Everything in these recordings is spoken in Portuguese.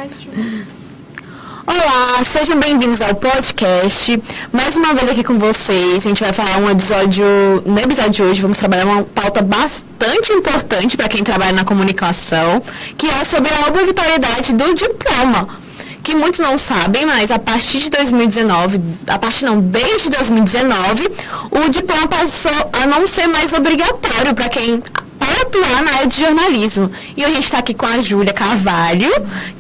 podcast. Olá, sejam bem-vindos ao podcast. Mais uma vez aqui com vocês, a gente vai falar no episódio de hoje, vamos trabalhar uma pauta bastante importante para quem trabalha na comunicação, que é sobre a obrigatoriedade do diploma. Que muitos não sabem, mas desde 2019, o diploma passou a não ser mais obrigatório para quem atuar na área de jornalismo. E hoje a gente está aqui com a Júlia Carvalho,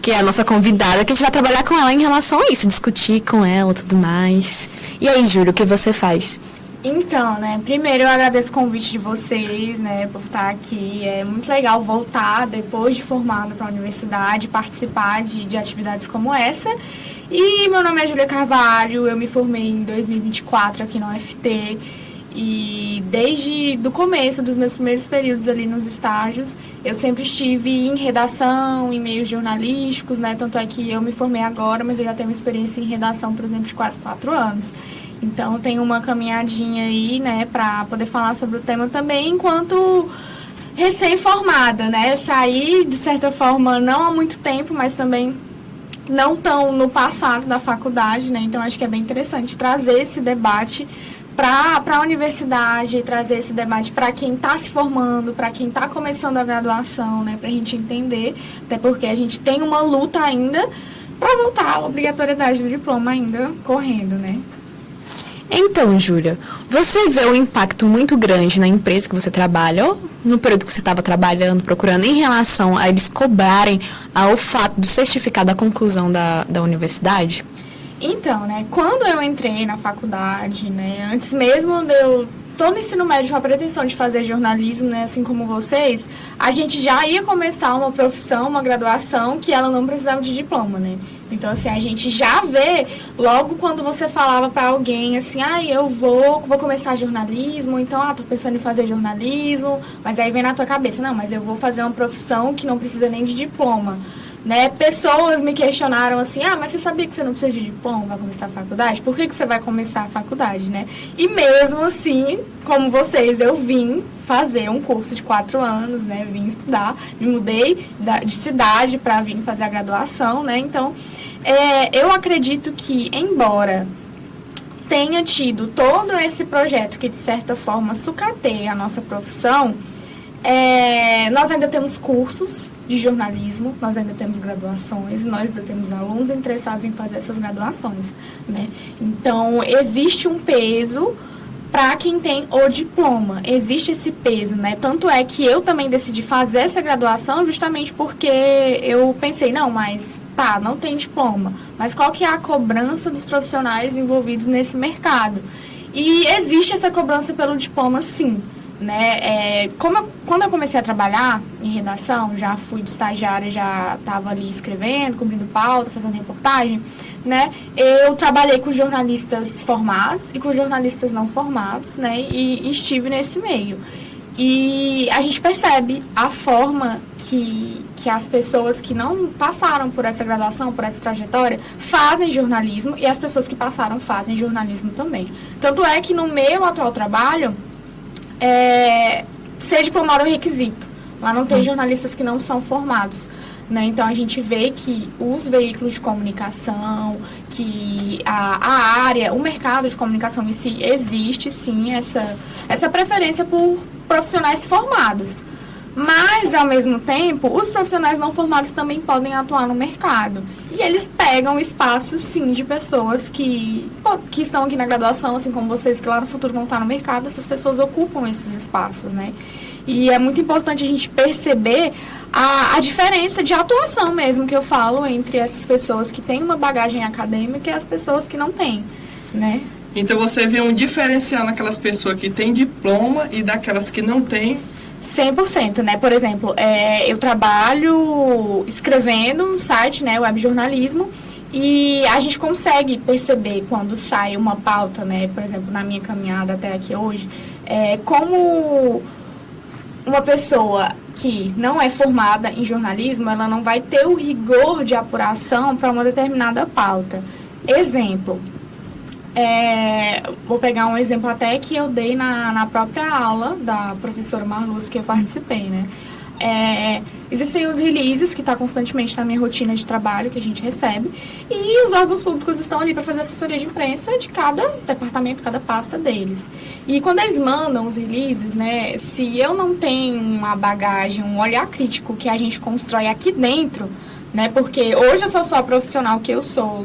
que é a nossa convidada, que a gente vai trabalhar com ela em relação a isso, discutir com ela e tudo mais. E aí, Júlia, o que você faz? Então, primeiro eu agradeço o convite de vocês, por estar aqui. É muito legal voltar, depois de formada para a universidade, participar de atividades como essa. E meu nome é Júlia Carvalho, eu me formei em 2024 aqui na UFT. E desde o começo dos meus primeiros períodos ali nos estágios, eu sempre estive em redação, em meios jornalísticos, Tanto é que eu me formei agora, mas eu já tenho uma experiência em redação, por exemplo, de quase 4 anos. Então, eu tenho uma caminhadinha aí, para poder falar sobre o tema também, enquanto recém-formada, Saí, de certa forma, não há muito tempo, mas também não tão no passado da faculdade, Então, acho que é bem interessante trazer esse debate para a universidade, trazer esse debate para quem está se formando, para quem está começando a graduação, para a gente entender, até porque a gente tem uma luta ainda para voltar à obrigatoriedade do diploma ainda correndo, Então, Júlia, você vê um impacto muito grande na empresa que você trabalha, ou no período que você estava trabalhando, procurando, em relação a eles cobrarem o fato do certificado da conclusão da universidade? Então, quando eu entrei na faculdade, antes mesmo de eu tô no ensino médio com a pretensão de fazer jornalismo, assim como vocês, a gente já ia começar uma profissão, uma graduação, que ela não precisava de diploma, Então, assim, a gente já vê, logo quando você falava para alguém, assim, eu vou começar jornalismo, então, tô pensando em fazer jornalismo, mas aí vem na tua cabeça, não, mas eu vou fazer uma profissão que não precisa nem de diploma. Pessoas me questionaram assim, mas você sabia que você não precisa de diploma para começar a faculdade? Por que você vai começar a faculdade, E mesmo assim, como vocês, eu vim fazer um curso de 4 anos, vim estudar, me mudei de cidade para vir fazer a graduação, Então, eu acredito que, embora tenha tido todo esse projeto que, de certa forma, sucateia a nossa profissão, nós ainda temos cursos de jornalismo, nós ainda temos graduações, nós ainda temos alunos interessados em fazer essas graduações, Então, existe um peso para quem tem o diploma, existe esse peso, Tanto é que eu também decidi fazer essa graduação justamente porque eu pensei, não tem diploma, mas qual que é a cobrança dos profissionais envolvidos nesse mercado? E existe essa cobrança pelo diploma, sim. Quando eu comecei a trabalhar em redação, já fui de estagiária, já estava ali escrevendo, cumprindo pauta, fazendo reportagem, eu trabalhei com jornalistas formados e com jornalistas não formados, e estive nesse meio. E a gente percebe a forma que as pessoas que não passaram por essa graduação, por essa trajetória, fazem jornalismo, e as pessoas que passaram fazem jornalismo também. Tanto é que no meu atual trabalho, ser diplomado é um requisito. Lá não tem jornalistas que não são formados, Então, a gente vê que os veículos de comunicação, que a área, o mercado de comunicação em si, existe, sim, essa preferência por profissionais formados. Mas, ao mesmo tempo, os profissionais não formados também podem atuar no mercado. E eles pegam espaço, sim, de pessoas que estão aqui na graduação, assim como vocês, que lá no futuro vão estar no mercado. Essas pessoas ocupam esses espaços, E é muito importante a gente perceber a diferença de atuação mesmo que eu falo entre essas pessoas que têm uma bagagem acadêmica e as pessoas que não têm, Então, você vê um diferencial naquelas pessoas que têm diploma e daquelas que não têm? 100%, Por exemplo, eu trabalho escrevendo um site, web jornalismo, e a gente consegue perceber quando sai uma pauta, por exemplo, na minha caminhada até aqui hoje, como uma pessoa que não é formada em jornalismo, ela não vai ter o rigor de apuração para uma determinada pauta. Exemplo, vou pegar um exemplo até que eu dei na própria aula da professora Marluz que eu participei, Existem os releases, que está constantemente na minha rotina de trabalho, que a gente recebe, e os órgãos públicos estão ali para fazer assessoria de imprensa de cada departamento, cada pasta deles. E quando eles mandam os releases, né, se eu não tenho uma bagagem, um olhar crítico que a gente constrói aqui dentro, né, porque hoje eu só a profissional que eu sou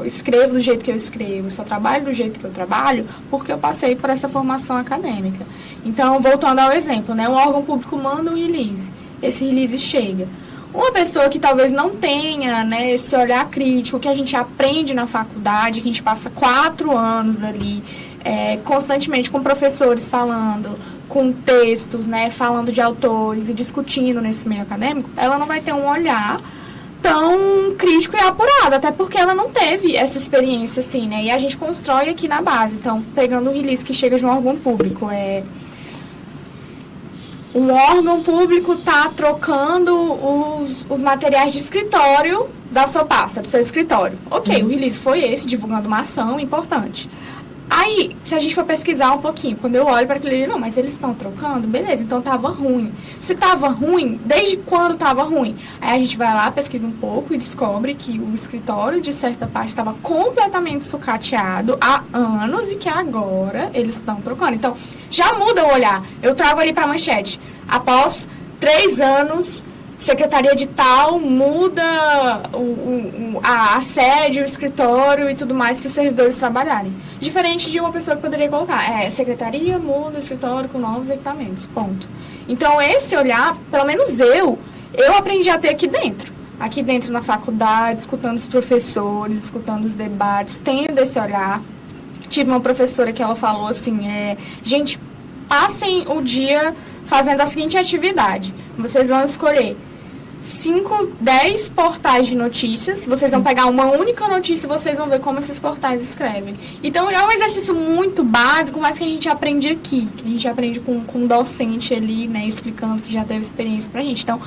escrevo do jeito que eu escrevo, só trabalho do jeito que eu trabalho, porque eu passei por essa formação acadêmica. Então, voltando ao exemplo, né, um órgão público manda um release. Esse release chega. Uma pessoa que talvez não tenha, né, esse olhar crítico que a gente aprende na faculdade, que a gente passa 4 anos ali, constantemente com professores falando, com textos, né, falando de autores e discutindo nesse meio acadêmico, ela não vai ter um olhar tão crítico e apurado, até porque ela não teve essa experiência, assim, né, e a gente constrói aqui na base. Então, pegando um release que chega de um órgão público, um órgão público está trocando os materiais de escritório da sua pasta, do seu escritório. Ok, o release foi esse, divulgando uma ação importante. Aí, se a gente for pesquisar um pouquinho, quando eu olho para aquilo, não, mas eles estão trocando, beleza, então estava ruim. Se estava ruim, desde quando estava ruim? Aí a gente vai lá, pesquisa um pouco e descobre que o escritório, de certa parte, estava completamente sucateado há anos e que agora eles estão trocando. Então, já muda o olhar. Eu trago ali para a manchete. Após 3 anos, secretaria de tal muda a sede, o escritório e tudo mais para os servidores trabalharem. Diferente de uma pessoa que poderia colocar, secretaria muda o escritório com novos equipamentos, ponto. Então, esse olhar, pelo menos eu aprendi a ter aqui dentro. Aqui dentro na faculdade, escutando os professores, escutando os debates, tendo esse olhar. Tive uma professora que ela falou assim, gente, passem o dia fazendo a seguinte atividade. Vocês vão escolher 5, 10 portais de notícias. Vocês vão pegar uma única notícia e vocês vão ver como esses portais escrevem. Então, é um exercício muito básico, mas que a gente aprende aqui. Que a gente aprende com um docente ali, né, explicando que já teve experiência pra gente. Então,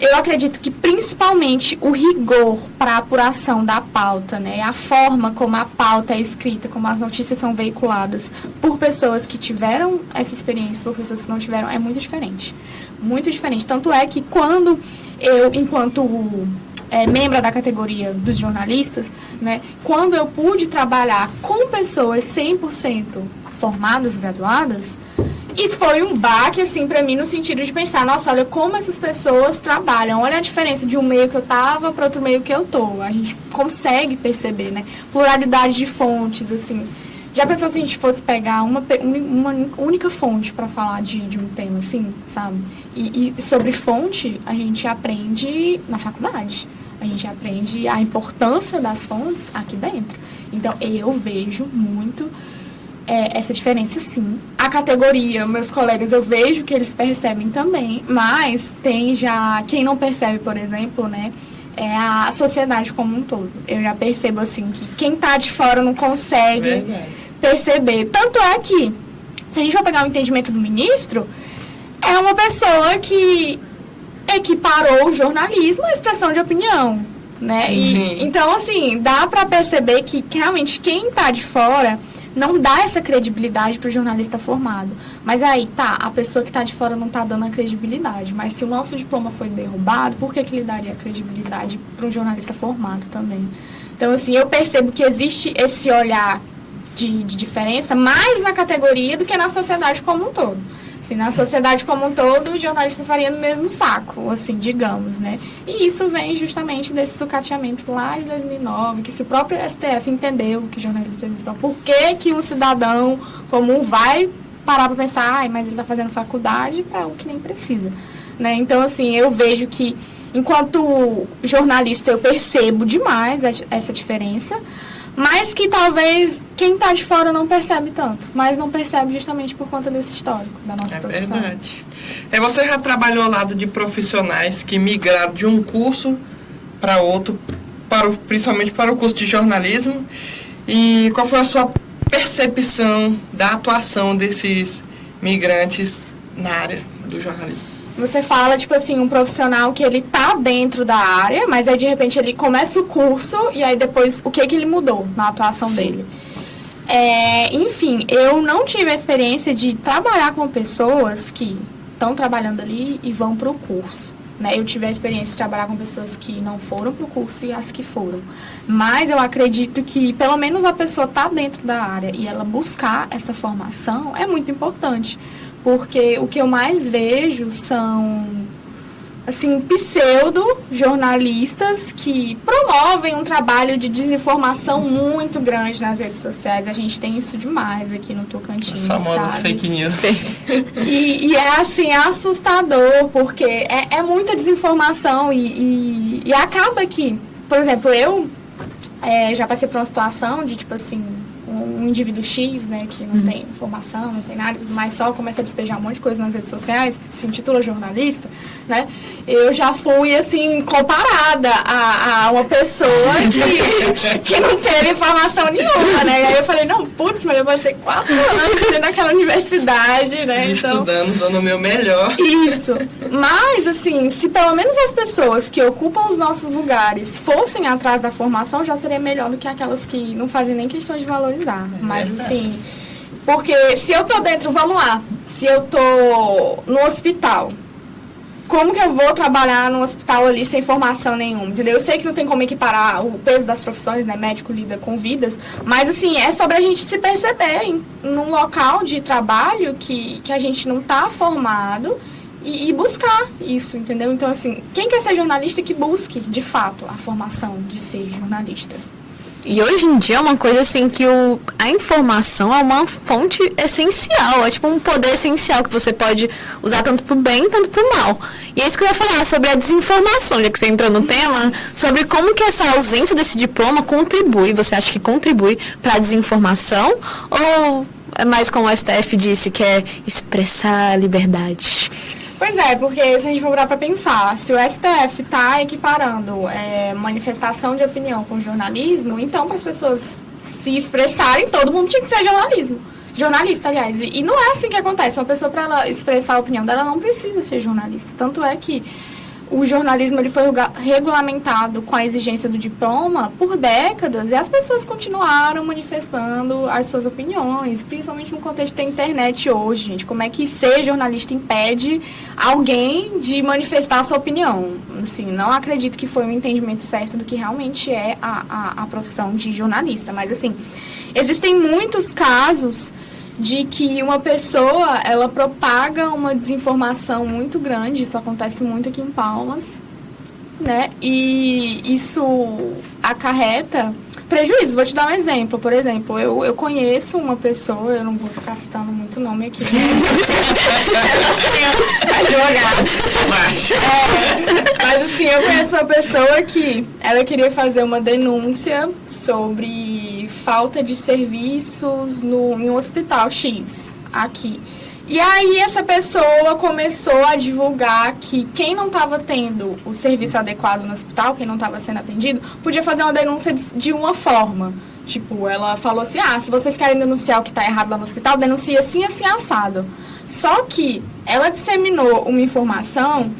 eu acredito que, principalmente, o rigor para a apuração da pauta, né, a forma como a pauta é escrita, como as notícias são veiculadas por pessoas que tiveram essa experiência, por pessoas que não tiveram, é muito diferente. Muito diferente. Tanto é que quando eu, enquanto membro da categoria dos jornalistas, né, quando eu pude trabalhar com pessoas 100% formadas, graduadas, isso foi um baque, assim, pra mim, no sentido de pensar, nossa, olha como essas pessoas trabalham, olha a diferença de um meio que eu tava para outro meio que eu tô. A gente consegue perceber, né? Pluralidade de fontes, assim. Já pensou se a gente fosse pegar uma única fonte para falar de um tema, assim, sabe? E sobre fonte, a gente aprende na faculdade. A gente aprende a importância das fontes aqui dentro. Então, eu vejo muito essa diferença, sim. A categoria, meus colegas, eu vejo que eles percebem também, mas tem já, quem não percebe, por exemplo, né, é a sociedade como um todo. Eu já percebo, assim, que quem tá de fora não consegue perceber. Tanto é que, se a gente for pegar o entendimento do ministro, é uma pessoa que equiparou o jornalismo à expressão de opinião, né? Então, assim, dá para perceber que realmente quem tá de fora não dá essa credibilidade para o jornalista formado. Mas aí, a pessoa que está de fora não está dando a credibilidade. Mas se o nosso diploma foi derrubado, por que ele daria a credibilidade para um jornalista formado também? Então, assim, eu percebo que existe esse olhar de diferença mais na categoria do que na sociedade como um todo. Assim, na sociedade como um todo, o jornalista faria no mesmo saco, assim, digamos, né? E isso vem justamente desse sucateamento lá de 2009, que se o próprio STF entendeu que o jornalismo precisa, por que um cidadão comum vai parar para pensar, mas ele está fazendo faculdade para algo que nem precisa, né? Então, assim, eu vejo que, enquanto jornalista, eu percebo demais essa diferença, mas que talvez quem está de fora não percebe tanto, mas não percebe justamente por conta desse histórico da nossa profissão. É verdade. Você já trabalhou ao lado de profissionais que migraram de um curso para outro, principalmente para o curso de jornalismo, e qual foi a sua percepção da atuação desses migrantes na área do jornalismo? Você fala, tipo assim, um profissional que ele tá dentro da área, mas aí de repente ele começa o curso e aí depois o que ele mudou na atuação dele. Enfim, eu não tive a experiência de trabalhar com pessoas que estão trabalhando ali e vão para o curso, né? Eu tive a experiência de trabalhar com pessoas que não foram para o curso e as que foram. Mas eu acredito que, pelo menos, a pessoa tá dentro da área e ela buscar essa formação é muito importante. Porque o que eu mais vejo são, assim, pseudo-jornalistas que promovem um trabalho de desinformação muito grande nas redes sociais. A gente tem isso demais aqui no Tocantins, As famosas sabe? fake news. E é, assim, assustador, porque é muita desinformação e acaba que, por exemplo, eu já passei por uma situação de, tipo assim, um indivíduo X, né, que não tem formação, não tem nada, mas só começa a despejar um monte de coisa nas redes sociais, se intitula jornalista, né, eu já fui, assim, comparada a uma pessoa que não teve formação nenhuma, né, e aí eu falei, não, putz, mas eu passei 4 anos dentro daquela universidade, né, Estudando, dando o meu melhor. Isso, mas, assim, se pelo menos as pessoas que ocupam os nossos lugares fossem atrás da formação, já seria melhor do que aquelas que não fazem nem questão de valorizar. Mas, assim, porque se eu tô dentro, vamos lá, se eu tô no hospital, como que eu vou trabalhar no hospital ali sem formação nenhuma, entendeu? Eu sei que não tem como equiparar o peso das profissões, né? Médico lida com vidas, mas, assim, é sobre a gente se perceber num local de trabalho que a gente não tá formado e buscar isso, entendeu? Então, assim, quem quer ser jornalista que busque, de fato, a formação de ser jornalista. E hoje em dia é uma coisa assim que a informação é uma fonte essencial, é tipo um poder essencial que você pode usar tanto pro bem, tanto pro mal. E é isso que eu ia falar sobre a desinformação, já que você entrou no tema, sobre como que essa ausência desse diploma contribui. Você acha que contribui para a desinformação ou é mais como o STF disse, que é expressar a liberdade? Pois é, porque se a gente for parar para pensar, se o STF está equiparando manifestação de opinião com jornalismo, então para as pessoas se expressarem, todo mundo tinha que ser jornalista, aliás. E não é assim que acontece. Uma pessoa, para ela expressar a opinião dela, não precisa ser jornalista. Tanto é que o jornalismo ele foi regulamentado com a exigência do diploma por décadas e as pessoas continuaram manifestando as suas opiniões, principalmente no contexto da internet hoje, gente. Como é que ser jornalista impede alguém de manifestar a sua opinião? Assim, não acredito que foi um entendimento certo do que realmente é a profissão de jornalista, mas, assim, existem muitos casos de que uma pessoa, ela propaga uma desinformação muito grande, isso acontece muito aqui em Palmas, né? E isso acarreta prejuízo. Vou te dar um exemplo. Por exemplo, eu conheço uma pessoa, eu não vou ficar citando muito nome aqui, mas assim, eu conheço uma pessoa que ela queria fazer uma denúncia sobre falta de serviços em um hospital X aqui. E aí essa pessoa começou a divulgar que quem não estava tendo o serviço adequado no hospital, quem não estava sendo atendido, podia fazer uma denúncia de uma forma. Tipo, ela falou assim, se vocês querem denunciar o que está errado lá no hospital, denuncia assim, assim, assado. Só que ela disseminou uma informação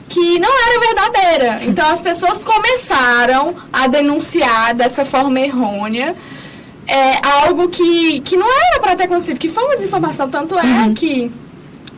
que não era verdadeira. Então as pessoas começaram a denunciar dessa forma errônea algo que não era para ter acontecido, que foi uma desinformação. Tanto é que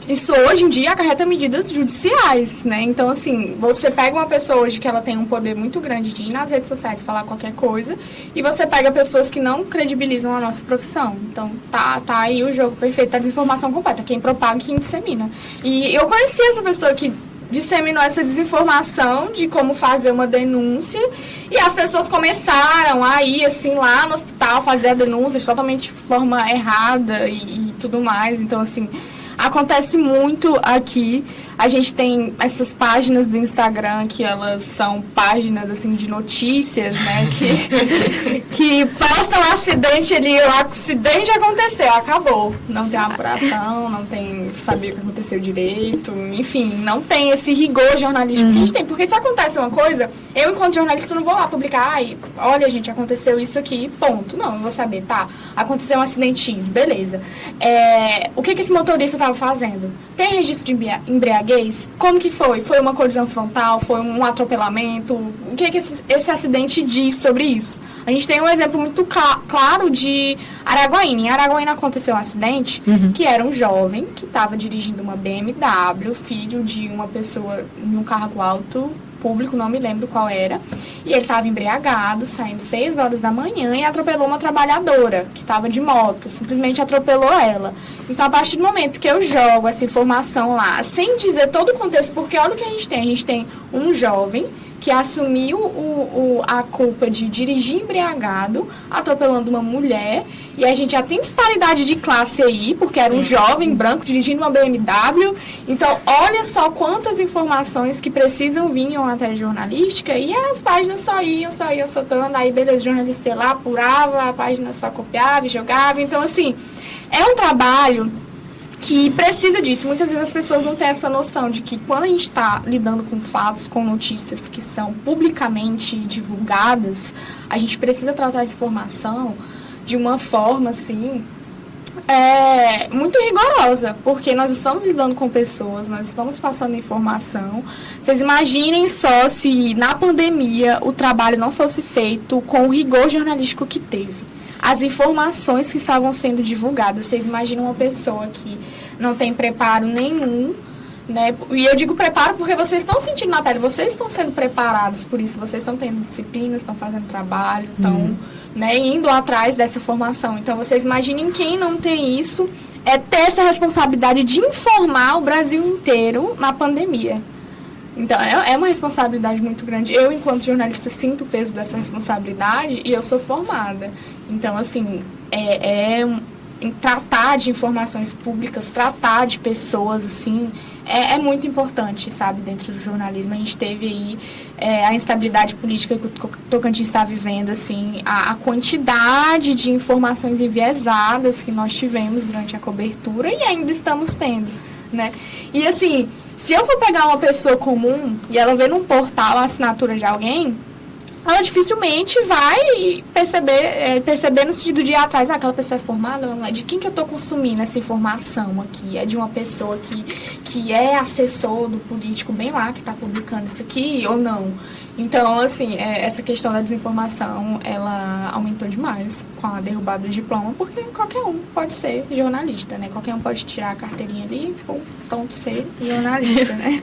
isso hoje em dia acarreta medidas judiciais, né? Então, assim, você pega uma pessoa hoje que ela tem um poder muito grande de ir nas redes sociais falar qualquer coisa, e você pega pessoas que não credibilizam a nossa profissão. Então, tá aí o jogo perfeito da desinformação completa, quem propaga e quem dissemina. E eu conheci essa pessoa que disseminou essa desinformação de como fazer uma denúncia, e as pessoas começaram a ir, assim, lá no hospital fazer a denúncia de totalmente forma errada e tudo mais. Então, assim, acontece muito aqui. A gente tem essas páginas do Instagram que elas são páginas, assim, de notícias, né? Que postam um acidente ali, o acidente aconteceu, acabou. Não tem apuração, não tem saber o que aconteceu direito, enfim, não tem esse rigor jornalístico que a gente tem. Porque se acontece uma coisa, Eu, enquanto jornalista, não vou lá publicar, olha, gente, aconteceu isso aqui, ponto. Não, eu vou saber, tá, aconteceu um acidente X, beleza. O que esse motorista estava fazendo? Tem registro de embriaguez? Como que foi? Foi uma colisão frontal? Foi um atropelamento? O que esse acidente diz sobre isso? A gente tem um exemplo muito claro de Araguaína. Em Araguaína aconteceu um acidente que era um jovem que estava dirigindo uma BMW, filho de uma pessoa em um cargo alto público, não me lembro qual era, e ele estava embriagado, saindo 6 horas da manhã e atropelou uma trabalhadora que estava de moto, simplesmente atropelou ela. Então, a partir do momento que eu jogo essa informação lá, sem dizer todo o contexto, porque olha o que a gente tem um jovem que assumiu a culpa de dirigir embriagado, atropelando uma mulher, e a gente já tem disparidade de classe aí, porque era um jovem branco dirigindo uma BMW. Então, olha só quantas informações que precisam vir em uma matéria jornalística, e as páginas só iam soltando, aí beleza, o jornalista ia lá, apurava, a página só copiava e jogava. Então, assim, é um trabalho que precisa disso. Muitas vezes as pessoas não têm essa noção de que quando a gente está lidando com fatos, com notícias que são publicamente divulgadas, a gente precisa tratar essa informação de uma forma, assim, muito rigorosa, porque nós estamos lidando com pessoas, nós estamos passando informação. Vocês imaginem só se na pandemia o trabalho não fosse feito com o rigor jornalístico que teve. As informações que estavam sendo divulgadas. Vocês imaginam uma pessoa que não tem preparo nenhum, né? E eu digo preparo porque vocês estão sentindo na pele, vocês estão sendo preparados por isso, vocês estão tendo disciplina, estão fazendo trabalho, estão indo atrás dessa formação. Então, vocês imaginem quem não tem isso, ter essa responsabilidade de informar o Brasil inteiro na pandemia. Então, é uma responsabilidade muito grande. Eu, enquanto jornalista, sinto o peso dessa responsabilidade e eu sou formada. Então, assim, tratar de informações públicas, tratar de pessoas, assim, é muito importante, sabe, dentro do jornalismo. A gente teve aí a instabilidade política que o Tocantins está vivendo, assim, a quantidade de informações enviesadas que nós tivemos durante a cobertura e ainda estamos tendo, né? E, assim, se eu for pegar uma pessoa comum e ela ver num portal a assinatura de alguém, ela dificilmente vai perceber no sentido de ir atrás, aquela pessoa é formada, ela não é. De quem que eu estou consumindo essa informação aqui? É de uma pessoa que é assessor do político bem lá, que está publicando isso aqui, ou não? Então, assim, essa questão da desinformação, ela aumentou demais com a derrubada do diploma, porque qualquer um pode ser jornalista, né? Qualquer um pode tirar a carteirinha ali e pronto, ser jornalista, né?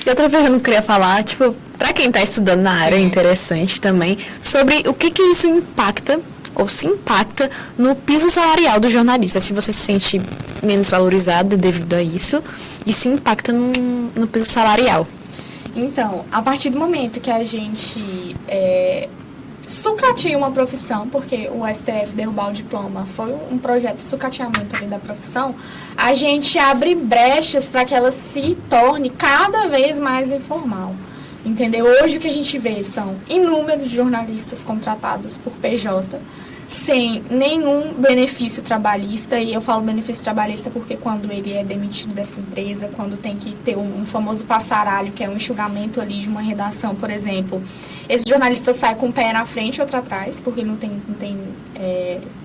E outra coisa que eu não queria falar, tipo, pra quem tá estudando na área, é interessante também, sobre o que isso impacta, ou se impacta, no piso salarial do jornalista. Se você se sente menos valorizado devido a isso, e se impacta no piso salarial. Então, a partir do momento que a gente sucateia uma profissão, porque o STF derrubar o diploma foi um projeto de sucateamento ali da profissão, a gente abre brechas para que ela se torne cada vez mais informal. Entendeu? Hoje o que a gente vê são inúmeros jornalistas contratados por PJ, sem nenhum benefício trabalhista, e eu falo benefício trabalhista porque quando ele é demitido dessa empresa, quando tem que ter um famoso passaralho, que é um enxugamento ali de uma redação, por exemplo, esse jornalista sai com um pé na frente e outro atrás, porque não tem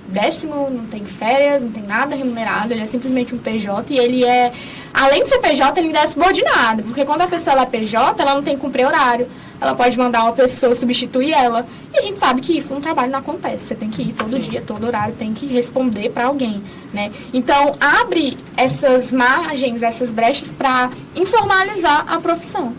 décimo, não tem férias, não tem nada remunerado, ele é simplesmente um PJ, e ele além de ser PJ, ele ainda é subordinado, porque quando a pessoa ela é PJ, ela não tem que cumprir horário, ela pode mandar uma pessoa substituir ela, e a gente sabe que isso no trabalho não acontece, você tem que ir todo dia, todo horário, tem que responder para alguém, né? Então, abre essas margens, essas brechas para informalizar a profissão.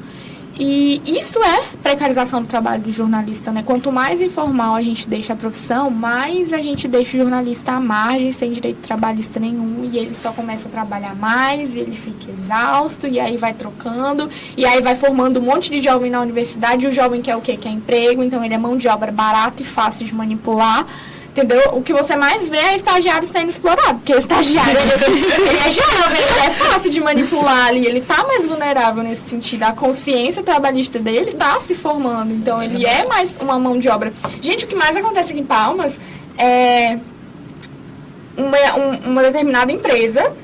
E isso é precarização do trabalho do jornalista, né? Quanto mais informal a gente deixa a profissão, mais a gente deixa o jornalista à margem, sem direito trabalhista nenhum, e ele só começa a trabalhar mais, e ele fica exausto, e aí vai trocando, e aí vai formando um monte de jovem na universidade, e o jovem quer o quê? Quer emprego, então ele é mão de obra barata e fácil de manipular. Entendeu? O que você mais vê é estagiário sendo explorado, porque o estagiário, ele é jovem, ele é fácil de manipular ali, ele tá mais vulnerável nesse sentido. A consciência trabalhista dele tá se formando, então ele é mais uma mão de obra. Gente, o que mais acontece aqui em Palmas é uma determinada empresa,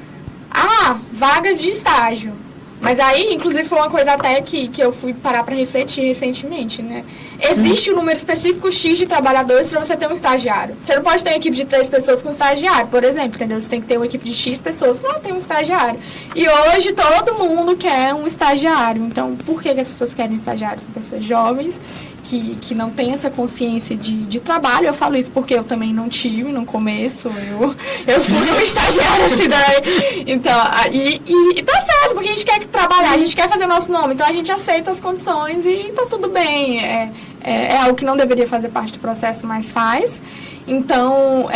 vagas de estágio. Mas aí, inclusive, foi uma coisa até que eu fui parar para refletir recentemente, né? Existe um número específico X de trabalhadores para você ter um estagiário. Você não pode ter uma equipe de 3 pessoas com estagiário, por exemplo, entendeu? Você tem que ter uma equipe de X pessoas para ter um estagiário. E hoje todo mundo quer um estagiário. Então, por que as pessoas querem um estagiário? São pessoas jovens que não têm essa consciência de trabalho. Eu falo isso porque eu também não tive no começo. Eu fui uma estagiária assim, daí. Então, e tá certo, porque a gente quer trabalhar, a gente quer fazer nosso nome. Então, a gente aceita as condições e tá tudo bem. É algo que não deveria fazer parte do processo, mas faz. Então,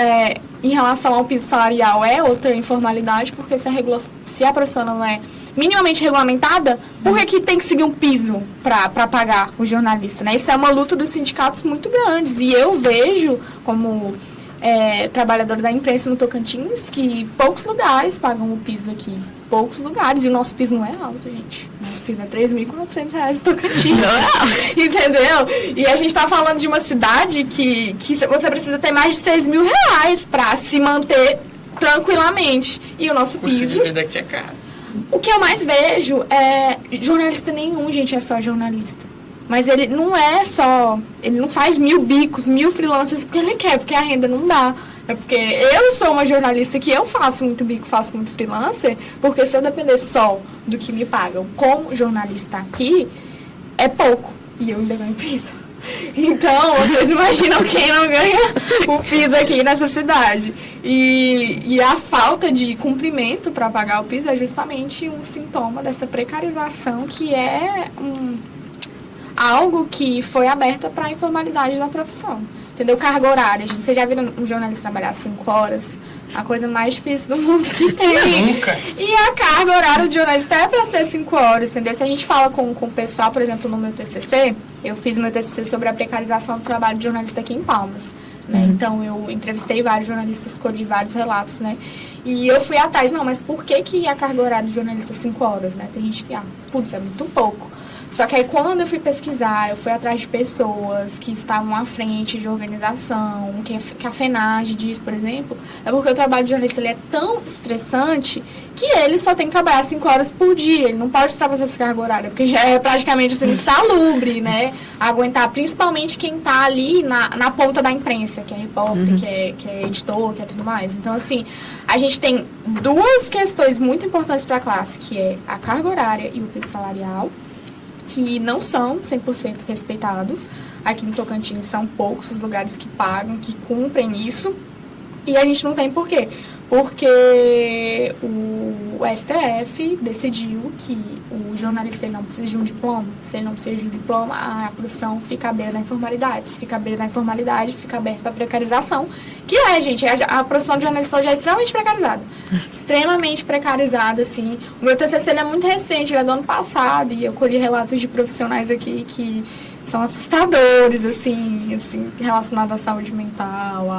em relação ao piso salarial, é outra informalidade, porque se a profissão não é minimamente regulamentada, por que tem que seguir um piso para pagar o jornalista, né? Isso é uma luta dos sindicatos muito grandes. E eu vejo, como trabalhadora da imprensa no Tocantins, que poucos lugares pagam o piso aqui. Poucos lugares. E o nosso piso não é alto, gente. O nosso piso é R$3.400 no Tocantins. Não é alto. Entendeu? E a gente está falando de uma cidade que você precisa ter mais de R$6.000 para se manter tranquilamente. E o nosso piso... O custo de vida aqui é caro. O que eu mais vejo é jornalista nenhum, gente, é só jornalista. Mas ele não é só... Ele não faz 1000 bicos, 1000 freelancers porque ele quer, porque a renda não dá. É porque eu sou uma jornalista que eu faço muito bico, faço muito freelancer, porque se eu depender só do que me pagam como jornalista aqui, é pouco. E eu ainda ganho piso. Então, vocês imaginam quem não ganha o piso aqui nessa cidade. E a falta de cumprimento para pagar o piso é justamente um sintoma dessa precarização, que é algo que foi aberta para a informalidade da profissão. Entendeu? Carga horária, gente. Vocês já viram um jornalista trabalhar 5 horas? A coisa mais difícil do mundo que tem. Nunca. E a carga horária do jornalista é para ser 5 horas, entendeu? Se a gente fala com o pessoal, por exemplo, no meu TCC, eu fiz meu TCC sobre a precarização do trabalho de jornalista aqui em Palmas. Né? Então, eu entrevistei vários jornalistas, escolhi vários relatos, né? E eu fui atrás, não, mas por que a carga horária do jornalista é 5 horas, né? Tem gente que, putz, é muito pouco. Só que aí, quando eu fui pesquisar, eu fui atrás de pessoas que estavam à frente de organização, que a FENAGE diz, por exemplo, é porque o trabalho de jornalista ele é tão estressante que ele só tem que trabalhar 5 horas por dia. Ele não pode trabalhar essa carga horária, porque já é praticamente assim, insalubre, né? Aguentar, principalmente quem está ali na ponta da imprensa, que é repórter, que é editor, que é tudo mais. Então, assim, a gente tem 2 questões muito importantes para a classe, que é a carga horária e o piso salarial, que não são 100% respeitados. Aqui no Tocantins são poucos os lugares que pagam, que cumprem isso. E a gente não tem por quê? Porque o STF decidiu que o jornalista ele não precisa de um diploma. Se ele não precisa de um diploma, a profissão fica à beira da informalidade. Se fica à beira da informalidade, fica aberta para precarização. Que gente, a profissão de jornalista já é extremamente precarizada. Extremamente precarizada, assim. O meu TCC ele é muito recente, ele é do ano passado, e eu colhi relatos de profissionais aqui que são assustadores, assim relacionados à saúde mental,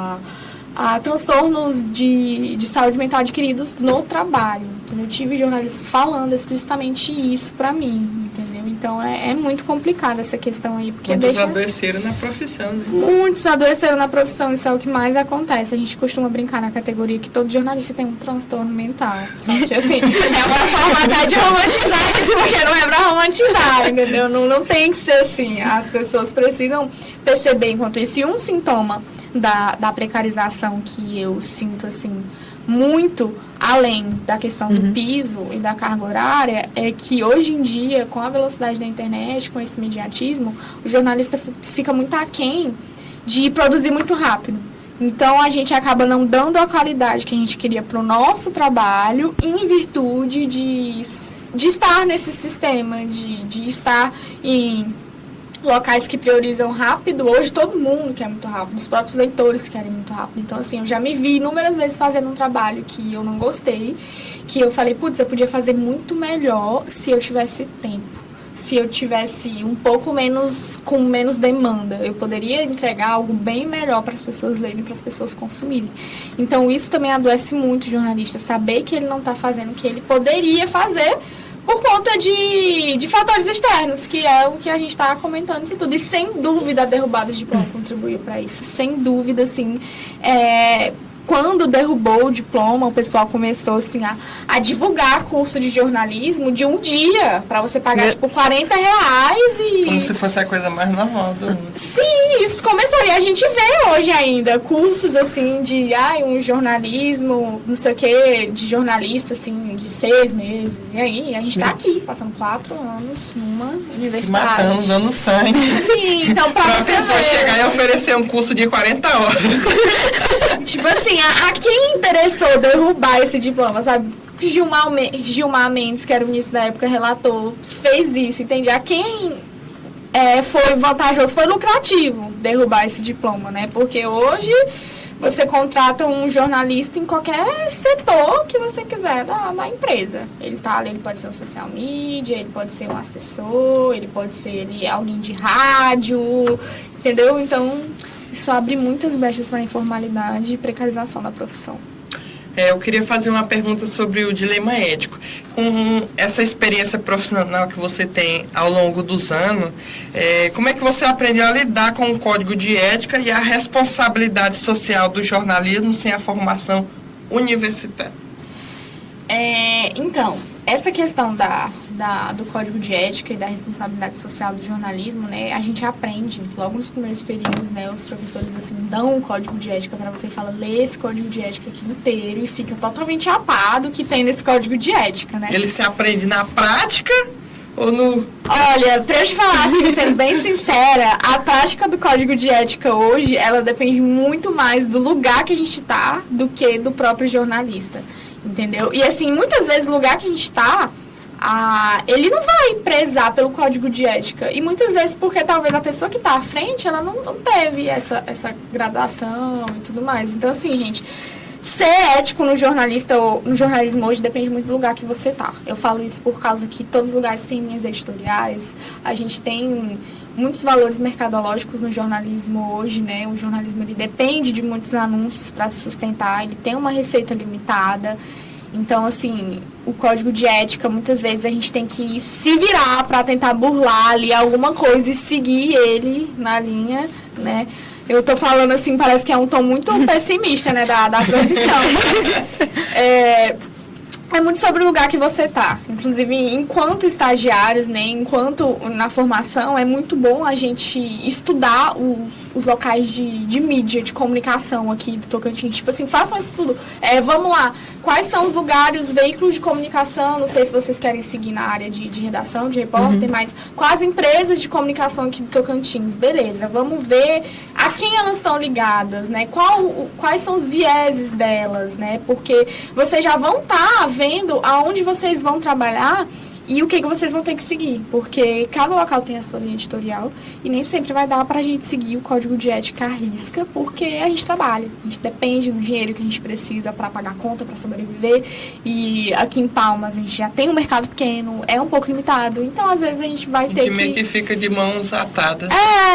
a transtornos de saúde mental adquiridos no trabalho. Então, eu tive jornalistas falando explicitamente isso pra mim, entendeu? Então, é muito complicada essa questão aí. Porque muitos adoeceram na profissão, né? Muitos adoeceram na profissão, isso é o que mais acontece. A gente costuma brincar na categoria que todo jornalista tem um transtorno mental. Só que, assim, é uma forma até de romantizar isso, porque não é pra romantizar, entendeu? Não tem que ser assim. As pessoas precisam perceber enquanto isso. E um sintoma da precarização que eu sinto, assim, muito além da questão do piso e da carga horária, é que hoje em dia, com a velocidade da internet, com esse imediatismo, o jornalista fica muito aquém de produzir muito rápido. Então, a gente acaba não dando a qualidade que a gente queria para o nosso trabalho, em virtude de estar nesse sistema, de estar em locais que priorizam rápido. Hoje todo mundo quer muito rápido, os próprios leitores querem muito rápido. Então, assim, eu já me vi inúmeras vezes fazendo um trabalho que eu não gostei, que eu falei, putz, eu podia fazer muito melhor se eu tivesse tempo, se eu tivesse um pouco menos, com menos demanda. Eu poderia entregar algo bem melhor para as pessoas lerem, para as pessoas consumirem. Então, isso também adoece muito o jornalista, saber que ele não está fazendo o que ele poderia fazer, por conta de fatores externos, que é o que a gente está comentando isso tudo. E sem dúvida a derrubada de diploma contribuiu para isso. Sem dúvida, assim. quando derrubou o diploma, o pessoal começou assim, a divulgar curso de jornalismo de um dia, para você pagar tipo R$40 e... Como se fosse a coisa mais normal do mundo. Sim, isso começou. E a gente vê hoje ainda cursos assim de um jornalismo, não sei o que, de jornalista assim, de 6 meses. E aí, a gente tá aqui, passando 4 anos numa universidade. Se matando, dando sangue. Sim, então pra você pessoa chegar e oferecer um curso de 40 horas. Tipo assim, a quem interessou derrubar esse diploma, sabe? Gilmar Mendes, que era o ministro da época, relatou, fez isso, entende? A quem foi vantajoso, foi lucrativo derrubar esse diploma, né? Porque hoje você contrata um jornalista em qualquer setor que você quiser da empresa. Ele tá ali, ele pode ser um social media, ele pode ser um assessor, ele pode ser alguém de rádio, entendeu? Então, isso abre muitas brechas para a informalidade e precarização da profissão. Eu queria fazer uma pergunta sobre o dilema ético. Com essa experiência profissional que você tem ao longo dos anos, como é que você aprendeu a lidar com o código de ética e a responsabilidade social do jornalismo sem a formação universitária? Então, essa questão do código de ética e da responsabilidade social do jornalismo, né, a gente aprende logo nos primeiros períodos, né, os professores assim dão um código de ética para você e falam, lê esse código de ética aqui inteiro e fica totalmente chapado o que tem nesse código de ética, né? Ele se aprende na prática ou no... Olha, pra eu te falar, assim, sendo bem sincera, a prática do código de ética hoje, ela depende muito mais do lugar que a gente tá do que do próprio jornalista. Entendeu? E assim, muitas vezes o lugar que a gente está, ele não vai prezar pelo código de ética. E muitas vezes porque talvez a pessoa que está à frente, ela não teve essa graduação e tudo mais. Então assim, gente, ser ético no jornalismo hoje depende muito do lugar que você está. Eu falo isso por causa que todos os lugares têm linhas editoriais, a gente tem muitos valores mercadológicos no jornalismo hoje, né? O jornalismo ele depende de muitos anúncios para se sustentar, ele tem uma receita limitada. Então, assim, o código de ética, muitas vezes a gente tem que se virar para tentar burlar ali alguma coisa e seguir ele na linha, né? Eu tô falando assim, parece que é um tom muito pessimista, né, da profissão. É muito sobre o lugar que você tá. Inclusive, enquanto estagiários, né, enquanto na formação, é muito bom a gente estudar os locais de mídia, de comunicação aqui do Tocantins. Tipo assim, façam esse estudo. Vamos lá, quais são os lugares, os veículos de comunicação, não sei se vocês querem seguir na área de redação, de repórter, mas quais empresas de comunicação aqui do Tocantins? Beleza, vamos ver a quem elas estão ligadas, né? Quais são os vieses delas, né? Porque vocês já vão estar vendo aonde vocês vão trabalhar e o que vocês vão ter que seguir, porque cada local tem a sua linha editorial e nem sempre vai dar pra gente seguir o código de ética à risca, porque a gente trabalha, a gente depende do dinheiro que a gente precisa para pagar a conta, para sobreviver, e aqui em Palmas a gente já tem um mercado pequeno, é um pouco limitado, então às vezes a gente vai ter que... meio que fica de mãos atadas.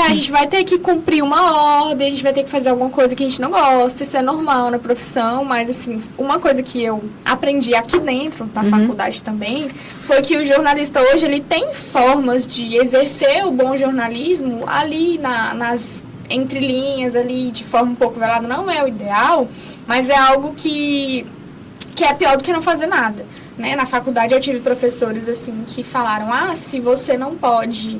A gente vai ter que cumprir uma ordem, a gente vai ter que fazer alguma coisa que a gente não gosta, isso é normal na profissão, mas assim, uma coisa que eu aprendi aqui dentro, na faculdade também, foi que o jornalista hoje, ele tem formas de exercer o bom jornalismo ali nas entrelinhas, ali de forma um pouco velada. Não é o ideal, mas é algo que é pior do que não fazer nada, né? Na faculdade eu tive professores assim que falaram, se você não pode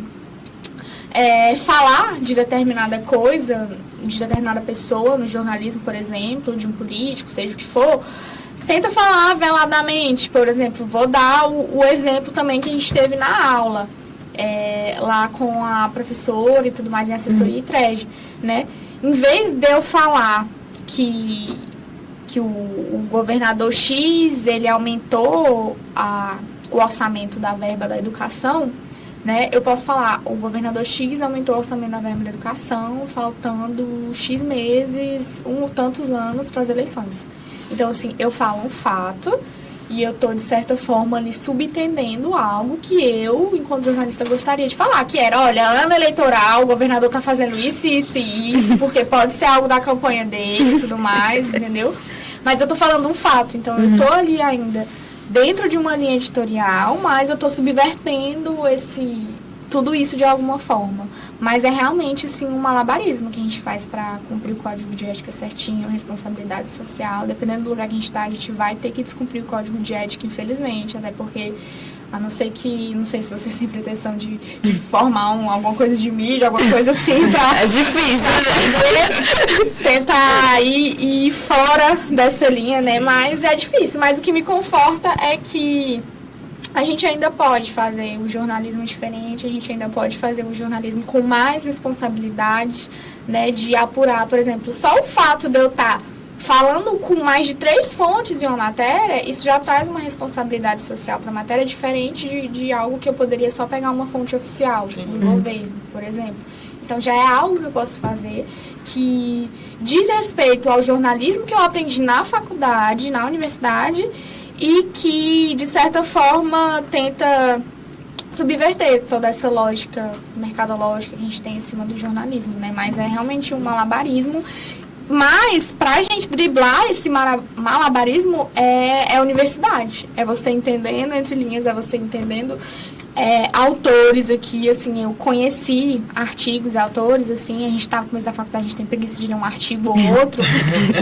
falar de determinada coisa, de determinada pessoa no jornalismo, por exemplo, de um político, seja o que for, tenta falar veladamente. Por exemplo, vou dar o exemplo também que a gente teve na aula, lá com a professora e tudo mais, em assessoria e TREG, né? Em vez de eu falar que o governador X, ele aumentou o orçamento da verba da educação, né? Eu posso falar, o governador X aumentou o orçamento da verba da educação, faltando X meses, tantos anos para as eleições. Então, assim, eu falo um fato e eu tô, de certa forma, ali subentendendo algo que eu, enquanto jornalista, gostaria de falar, que era, olha, ano eleitoral, o governador tá fazendo isso, isso e isso, porque pode ser algo da campanha dele e tudo mais, entendeu? Mas eu tô falando um fato, então eu tô ali ainda dentro de uma linha editorial, mas eu tô subvertendo tudo isso de alguma forma. Mas é realmente, assim, um malabarismo que a gente faz para cumprir o código de ética certinho, responsabilidade social. Dependendo do lugar que a gente está, a gente vai ter que descumprir o código de ética, infelizmente. Até porque, a não ser que, não sei se vocês têm pretensão de formar alguma coisa de mídia, alguma coisa assim, pra... É difícil, né? Tentar ir fora dessa linha, né? Mas é difícil. Mas o que me conforta é que a gente ainda pode fazer o jornalismo diferente, a gente ainda pode fazer o jornalismo com mais responsabilidade, né, de apurar, por exemplo, só o fato de eu estar falando com mais de 3 fontes em uma matéria, isso já traz uma responsabilidade social para a matéria diferente de algo que eu poderia só pegar uma fonte oficial, do governo, por exemplo. Então, já é algo que eu posso fazer que diz respeito ao jornalismo que eu aprendi na faculdade, na universidade, e que, de certa forma, tenta subverter toda essa lógica mercadológica que a gente tem em cima do jornalismo, né? Mas é realmente um malabarismo. Mas, pra gente driblar esse malabarismo, é a universidade. É você entendendo entre linhas, é você entendendo autores aqui, assim, eu conheci artigos e autores, assim, a gente tá no começo da faculdade, a gente tem preguiça de ler um artigo ou outro,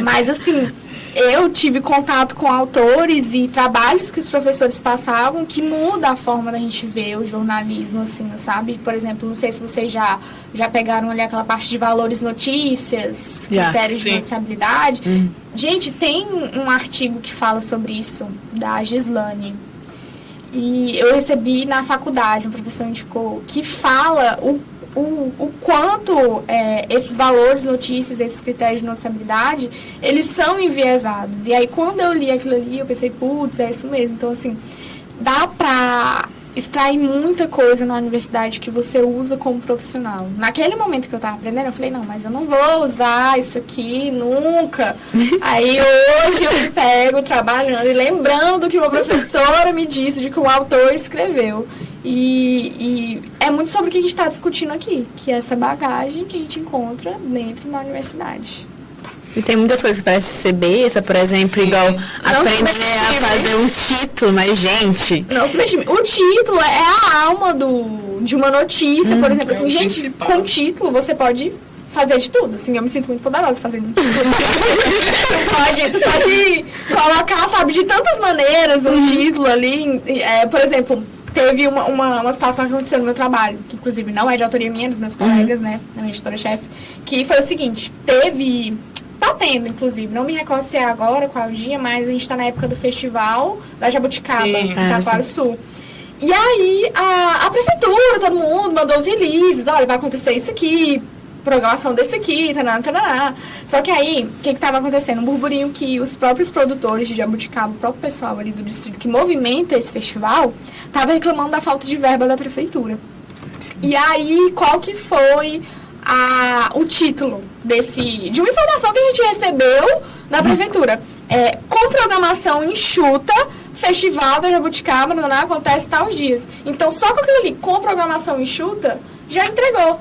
mas, assim, eu tive contato com autores e trabalhos que os professores passavam que muda a forma da gente ver o jornalismo, assim, sabe? Por exemplo, não sei se vocês já pegaram ali aquela parte de valores, notícias, critérios de noticiabilidade. Gente, tem um artigo que fala sobre isso, da Gislane. E eu recebi na faculdade, um professor indicou, que fala o quanto esses valores, notícias, esses critérios de noticiabilidade, eles são enviesados. E aí, quando eu li aquilo ali, eu pensei, putz, é isso mesmo. Então, assim, dá pra extrair muita coisa na universidade que você usa como profissional. Naquele momento que eu tava aprendendo, eu falei, não, mas eu não vou usar isso aqui nunca. Aí hoje eu me pego trabalhando e lembrando que uma professora me disse de que o autor escreveu. E é muito sobre o que a gente está discutindo aqui, que é essa bagagem que a gente encontra dentro da universidade. E tem muitas coisas que parecem ser besta, por exemplo, igual aprender a fazer um título, mas, gente... Não subestime. O título é a alma de uma notícia, por exemplo. Assim, gente, principal. Com título você pode fazer de tudo. Assim, eu me sinto muito poderosa fazendo título. pode colocar, sabe, de tantas maneiras um título ali. Por exemplo, teve uma situação que aconteceu no meu trabalho, que inclusive não é de autoria minha, dos meus colegas, né, da minha editora-chefe, que foi o seguinte, tá tendo, inclusive, não me recordo se é agora, qual é o dia, mas a gente tá na época do festival da Jabuticaba, em Taquara Sul. E aí, a prefeitura, todo mundo mandou os releases, olha, vai acontecer isso aqui, programação desse aqui, tananá. Só que aí, o que estava acontecendo? Um burburinho que os próprios produtores de Jabuticaba, o próprio pessoal ali do distrito que movimenta esse festival, estava reclamando da falta de verba da prefeitura. Sim. E aí, qual que foi o título de uma informação que a gente recebeu da prefeitura? Com programação enxuta, Festival da Jabuticaba, acontece tais dias. Então, só com aquilo ali, com programação enxuta, já entregou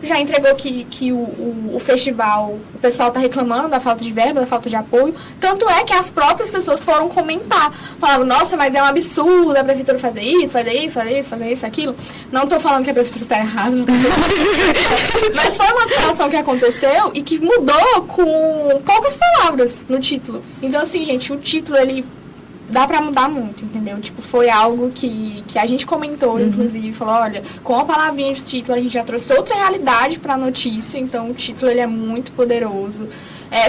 que o festival, o pessoal está reclamando da falta de verba, da falta de apoio. Tanto é que as próprias pessoas foram comentar. Falavam, nossa, mas é um absurdo a prefeitura fazer isso, aquilo. Não estou falando que a prefeitura está errada, mas foi uma situação que aconteceu e que mudou com poucas palavras no título. Então, assim, gente, o título, ele dá pra mudar muito, entendeu? Tipo, foi algo que a gente comentou, inclusive, falou, olha, com a palavrinha de título a gente já trouxe outra realidade pra notícia, então o título, ele é muito poderoso.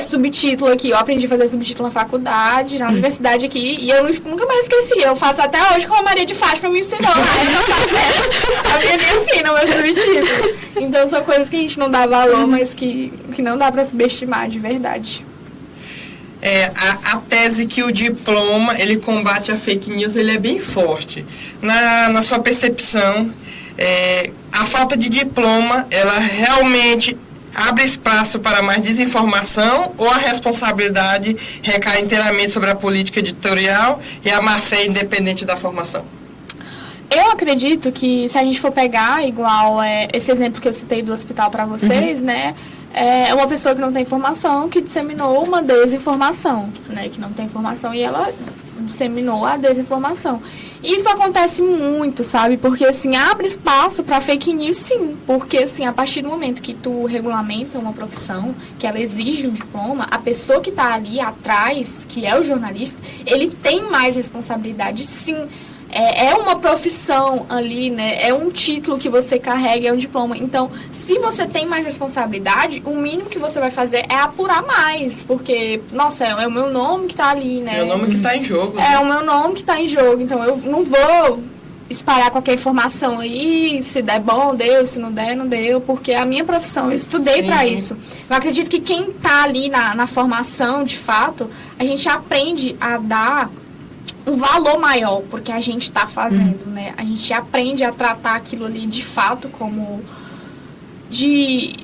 Subtítulo aqui, eu aprendi a fazer subtítulo na faculdade, na universidade aqui, e eu nunca mais esqueci, eu faço até hoje com a Maria de Fátima me ensinou, a minha linha fina, o meu subtítulo. Então, são coisas que a gente não dá valor, mas que não dá pra subestimar, de verdade. A tese que o diploma, ele combate a fake news, ele é bem forte. Na sua percepção, a falta de diploma, ela realmente abre espaço para mais desinformação ou a responsabilidade recai inteiramente sobre a política editorial e a má-fé independente da formação? Eu acredito que se a gente for pegar, igual esse exemplo que eu citei do hospital para vocês, né? É uma pessoa que não tem informação, que disseminou uma desinformação, né? Que não tem informação e ela disseminou a desinformação. Isso acontece muito, sabe? Porque, assim, abre espaço para fake news, sim. Porque, assim, a partir do momento que tu regulamenta uma profissão, que ela exige um diploma, a pessoa que está ali atrás, que é o jornalista, ele tem mais responsabilidade, sim. É uma profissão ali, né? É um título que você carrega, é um diploma. Então, se você tem mais responsabilidade, o mínimo que você vai fazer é apurar mais. Porque, nossa, é o meu nome que tá ali, né? É o nome que tá em jogo. É o meu nome que tá em jogo. Então, eu não vou espalhar qualquer informação aí. Se der bom, deu. Se não der, não deu. Porque é a minha profissão, eu estudei para isso. Eu acredito que quem tá ali na formação, de fato, a gente aprende a dar um valor maior porque a gente está fazendo, né? A gente aprende a tratar aquilo ali de fato como de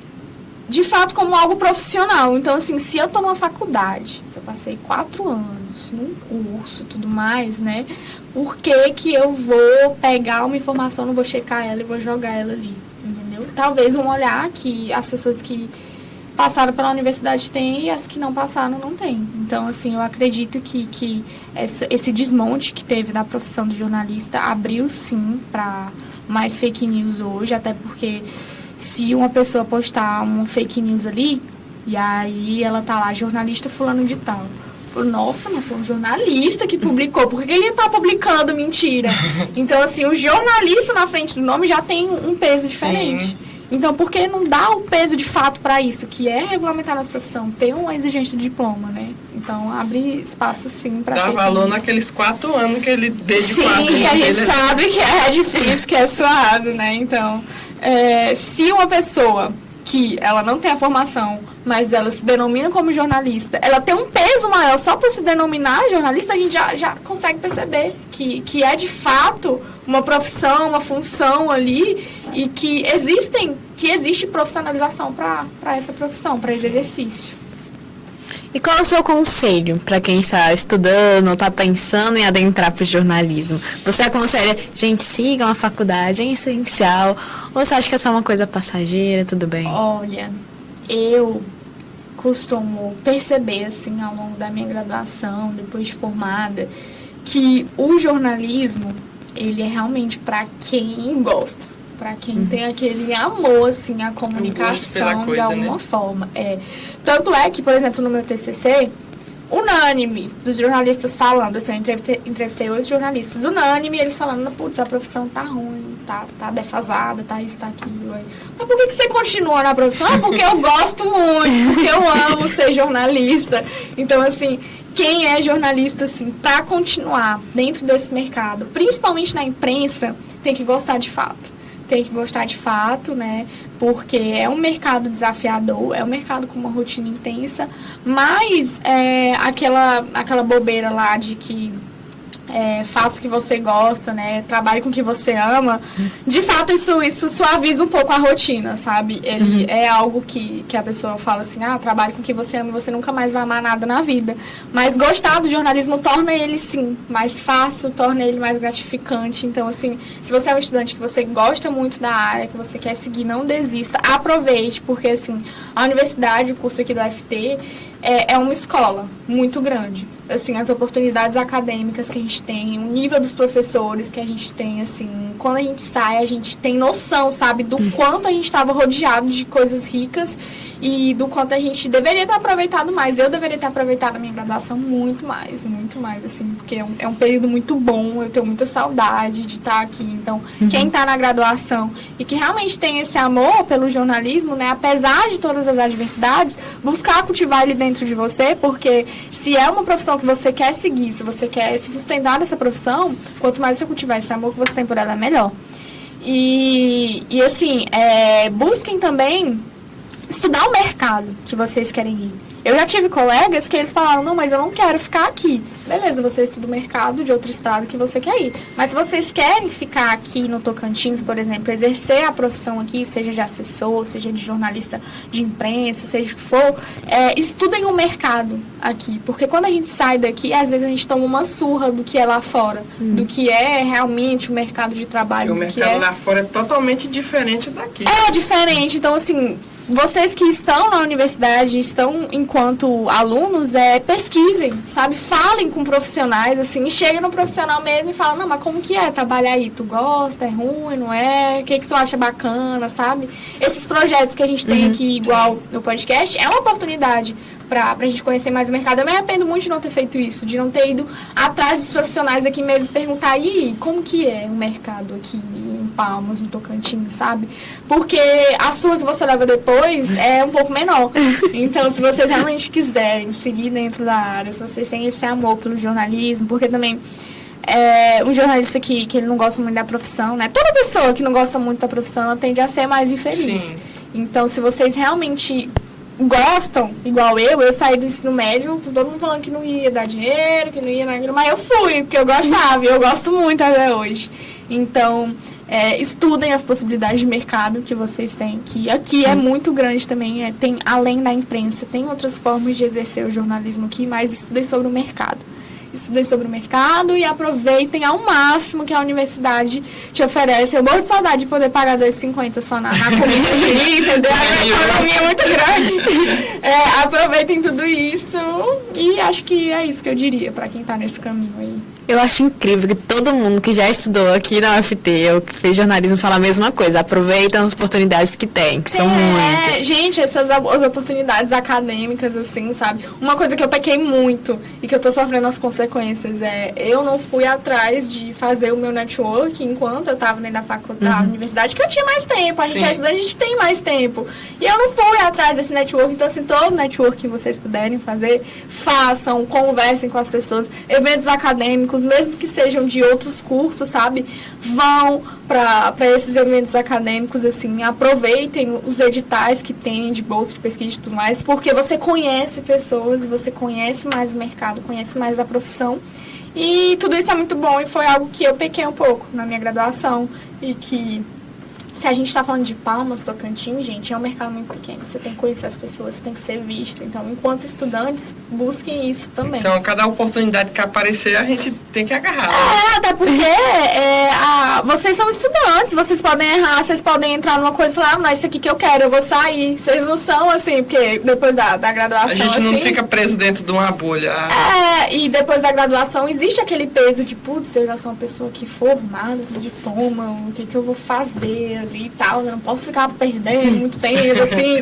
fato como algo profissional. Então, assim, se eu estou numa faculdade, se eu passei 4 anos num curso, tudo mais, né? Por que eu vou pegar uma informação, não vou checar ela e vou jogar ela ali, entendeu? Talvez um olhar que as pessoas que passaram pela universidade têm e as que não passaram não têm. Então, assim, eu acredito que esse desmonte que teve da profissão do jornalista abriu, sim, para mais fake news hoje, até porque se uma pessoa postar uma fake news ali, e aí ela tá lá, jornalista fulano de tal. Nossa, mas foi um jornalista que publicou. Por que ele tá publicando mentira? Então, assim, o jornalista na frente do nome já tem um peso diferente. Sim. Então, por que não dá o peso de fato para isso, que é regulamentar nossa profissão, ter uma exigência de diploma, né? Então, abre espaço, sim, para dá valor naqueles 4 anos que ele dedicou. Sim, que a gente sabe que é difícil, que é suado, né? Então, se uma pessoa que ela não tem a formação, mas ela se denomina como jornalista, ela tem um peso maior só por se denominar jornalista, a gente já consegue perceber que é de fato uma profissão, uma função ali, e que existe profissionalização para essa profissão, para esse exercício. E qual é o seu conselho para quem está estudando, está pensando em adentrar para o jornalismo? Você aconselha, gente, sigam a faculdade, é essencial? Ou você acha que é só uma coisa passageira, tudo bem? Olha, eu costumo perceber, assim, ao longo da minha graduação, depois de formada, que o jornalismo, ele é realmente para quem gosta, para quem tem aquele amor, assim, à comunicação coisa, de alguma forma. Tanto é que, por exemplo, no meu TCC, unânime dos jornalistas falando, assim, eu entrevistei 8 jornalistas, unânime, eles falando, putz, a profissão tá ruim, tá defasada, tá isso, tá aquilo. Mas por que você continua na profissão? Porque eu gosto muito, porque eu amo ser jornalista. Então, assim, quem é jornalista, assim, para continuar dentro desse mercado, principalmente na imprensa, tem que gostar de fato. Tem que gostar de fato, né? Porque é um mercado desafiador, é um mercado com uma rotina intensa, mas aquela bobeira lá de que faça o que você gosta, né? Trabalhe com o que você ama. De fato, isso suaviza um pouco a rotina, sabe? Ele é algo que a pessoa fala assim, trabalhe com o que você ama e você nunca mais vai amar nada na vida. Mas gostar do jornalismo torna ele, sim, mais fácil, torna ele mais gratificante. Então, assim, se você é um estudante que você gosta muito da área, que você quer seguir, não desista, aproveite, porque, assim, a universidade, o curso aqui do UFT, é uma escola muito grande. Assim, as oportunidades acadêmicas que a gente tem, o nível dos professores que a gente tem, assim, quando a gente sai, a gente tem noção, sabe, do quanto a gente estava rodeado de coisas ricas e do quanto a gente deveria ter aproveitado mais. Eu deveria ter aproveitado a minha graduação muito mais, assim, porque é um período muito bom, eu tenho muita saudade de estar aqui. Então, quem está na graduação e que realmente tem esse amor pelo jornalismo, né, apesar de todas as adversidades, buscar cultivar ele dentro de você, porque se é uma profissão que você quer seguir, se você quer se sustentar nessa profissão, quanto mais você cultivar esse amor que você tem por ela, é melhor. E assim, busquem também estudar o mercado que vocês querem ir. Eu já tive colegas que eles falaram, não, mas eu não quero ficar aqui. Beleza, você estuda o mercado de outro estado que você quer ir. Mas se vocês querem ficar aqui no Tocantins, por exemplo, exercer a profissão aqui, seja de assessor, seja de jornalista de imprensa, seja o que for, estudem o mercado aqui. Porque quando a gente sai daqui, às vezes a gente toma uma surra do que é lá fora, do que é realmente o mercado de trabalho. E o mercado lá fora é totalmente diferente daqui. É diferente, então assim, vocês que estão na universidade, estão enquanto alunos, pesquisem, sabe? Falem com profissionais, assim, chega no profissional mesmo e fala, não, mas como que é trabalhar aí? Tu gosta? É ruim? Não é? O que tu acha bacana, sabe? Esses projetos que a gente tem aqui, igual no podcast, é uma oportunidade pra gente conhecer mais o mercado. Eu me arrependo muito de não ter feito isso, de não ter ido atrás dos profissionais aqui mesmo e perguntar, e aí, como que é o mercado aqui em Palmas, no Tocantins, sabe? Porque a sua que você leva depois é um pouco menor. Então, se vocês realmente quiserem seguir dentro da área, se vocês têm esse amor pelo jornalismo, porque também um jornalista que ele não gosta muito da profissão, né? Toda pessoa que não gosta muito da profissão, ela tende a ser mais infeliz. Sim. Então, se vocês realmente gostam, igual eu saí do ensino médio, todo mundo falando que não ia dar dinheiro, que não ia nada, mas eu fui, porque eu gostava, e eu gosto muito até hoje. Então, estudem as possibilidades de mercado que vocês têm, que aqui é muito grande também, tem além da imprensa, tem outras formas de exercer o jornalismo aqui, mas estudem sobre o mercado. Estudem sobre o mercado e aproveitem ao máximo que a universidade te oferece. Eu morro de saudade de poder pagar R$2,50 só na comida aqui, entendeu? A economia é muito grande. Aproveitem tudo isso e acho que é isso que eu diria para quem está nesse caminho aí. Eu acho incrível que todo mundo que já estudou aqui na UFT ou que fez jornalismo fala a mesma coisa. Aproveitam as oportunidades que tem, que são muitas. Gente, essas oportunidades acadêmicas, assim, sabe? Uma coisa que eu pequei muito e que eu tô sofrendo as consequências eu não fui atrás de fazer o meu network enquanto eu tava dentro da faculdade, da universidade, que eu tinha mais tempo. A gente é estudante, a gente tem mais tempo. E eu não fui atrás desse network. Então, assim, todo network que vocês puderem fazer, façam, conversem com as pessoas. Eventos acadêmicos, mesmo que sejam de outros cursos, sabe? Vão para esses eventos acadêmicos, assim, aproveitem os editais que tem de bolsa de pesquisa e tudo mais, porque você conhece pessoas e você conhece mais o mercado, conhece mais a profissão. E tudo isso é muito bom e foi algo que eu pequei um pouco na minha graduação e que... Se a gente está falando de Palmas, Tocantins, gente, é um mercado muito pequeno. Você tem que conhecer as pessoas, você tem que ser visto. Então, enquanto estudantes, busquem isso também. Então, cada oportunidade que aparecer, a gente tem que agarrar. Até porque vocês são estudantes, vocês podem errar, vocês podem entrar numa coisa e falar, não, é isso aqui que eu quero, eu vou sair. Vocês não são assim, porque depois da graduação... A gente não fica preso dentro de uma bolha. E depois da graduação existe aquele peso de, putz, eu já sou uma pessoa aqui formada, com diploma, o que eu vou fazer ali e tal, eu não posso ficar perdendo muito tempo, assim,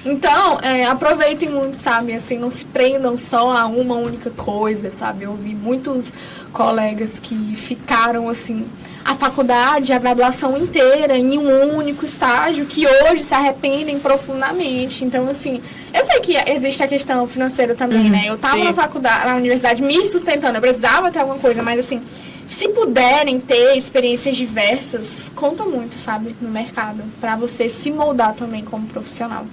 então aproveitem muito, sabe, assim, não se prendam só a uma única coisa, sabe, eu ouvi muitos colegas que ficaram, assim, a faculdade, a graduação inteira em um único estágio, que hoje se arrependem profundamente, então, assim, eu sei que existe a questão financeira também, né, eu tava na faculdade, na universidade, me sustentando, eu precisava ter alguma coisa, mas, assim, se puderem ter experiências diversas, conta muito, sabe, no mercado, para você se moldar também como profissional.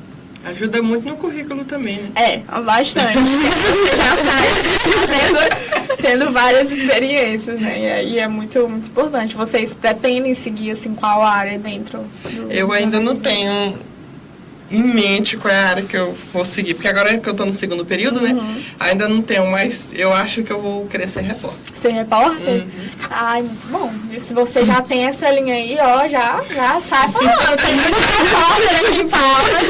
Ajuda muito no currículo também, né? Bastante. Você já sai tendo várias experiências, né? E aí é muito, muito importante. Vocês pretendem seguir, assim, qual área dentro do... Eu ainda não tenho em mente qual é a área que eu vou seguir, porque agora que eu tô no segundo período, né? Ainda não tenho, mas eu acho que eu vou querer ser repórter. Ser repórter? Ai, muito bom. E se você já tem essa linha aí, ó, já sai falando. Tem muito repórter aqui em Palmas.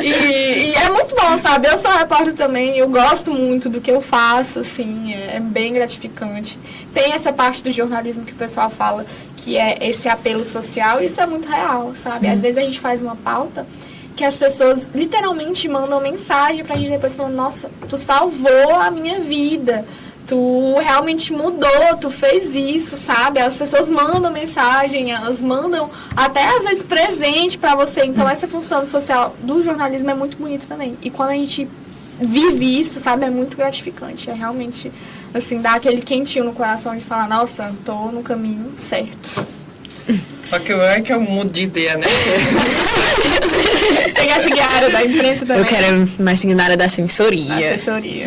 E é muito bom, sabe? Eu sou repórter também, eu gosto muito do que eu faço, assim, é bem gratificante. Tem essa parte do jornalismo que o pessoal fala, que é esse apelo social, e isso é muito real, sabe? Às vezes a gente faz uma pauta que as pessoas literalmente mandam mensagem pra gente depois falando, nossa, tu salvou a minha vida, tu realmente mudou, tu fez isso, sabe? As pessoas mandam mensagem, elas mandam até às vezes presente pra você. Então essa função social do jornalismo é muito bonita também. E quando a gente vive isso, sabe, é muito gratificante. É realmente, assim, dá aquele quentinho no coração de falar, nossa, tô no caminho certo. Só que eu mudo de ideia, né? Você quer seguir a área da imprensa também? Eu quero mais seguir na área da assessoria. Assessoria.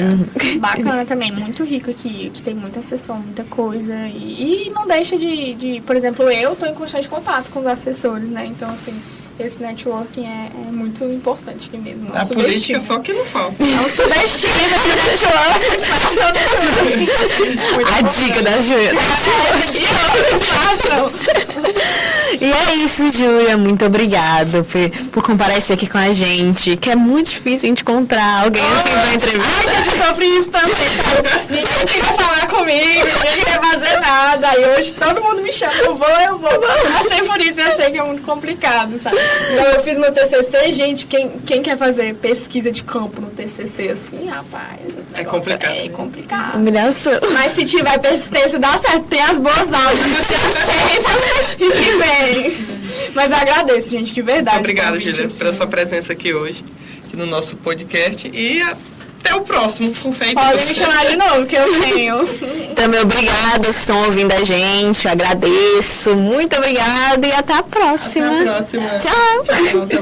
Bacana também, muito rico aqui, que tem muita assessor, muita coisa. E não deixa de... Por exemplo, eu estou em constante contato com os assessores, né? Então, assim, esse networking é muito importante aqui mesmo. A política só que não falta. Não subestima o networking. A dica da Juliana. Façam. E é isso, Júlia. Muito obrigada por comparecer aqui com a gente. Que é muito difícil a gente encontrar alguém assim pra entrevista. Ai, gente, eu sofri isso também, sabe? Ninguém queria falar comigo, ninguém queria fazer nada. Aí hoje todo mundo me chama, eu vou. Eu sei por isso, eu sei que é muito complicado, sabe? Então eu fiz meu TCC, gente, quem quer fazer pesquisa de campo no TCC, assim, rapaz, é complicado. É complicado. Engraçado. Mas se tiver persistência, dá certo. Tem as boas aulas do TCC e que vem. Mas eu agradeço, gente, de verdade. Muito obrigado, Júlia, pela sua presença aqui hoje, aqui no nosso podcast. E até o próximo, com fé em Deus. Pode me chamar de novo, que eu venho. Também obrigada, que estão ouvindo a gente. Eu agradeço. Muito obrigada e até a próxima. Até a próxima. Tchau. Tchau.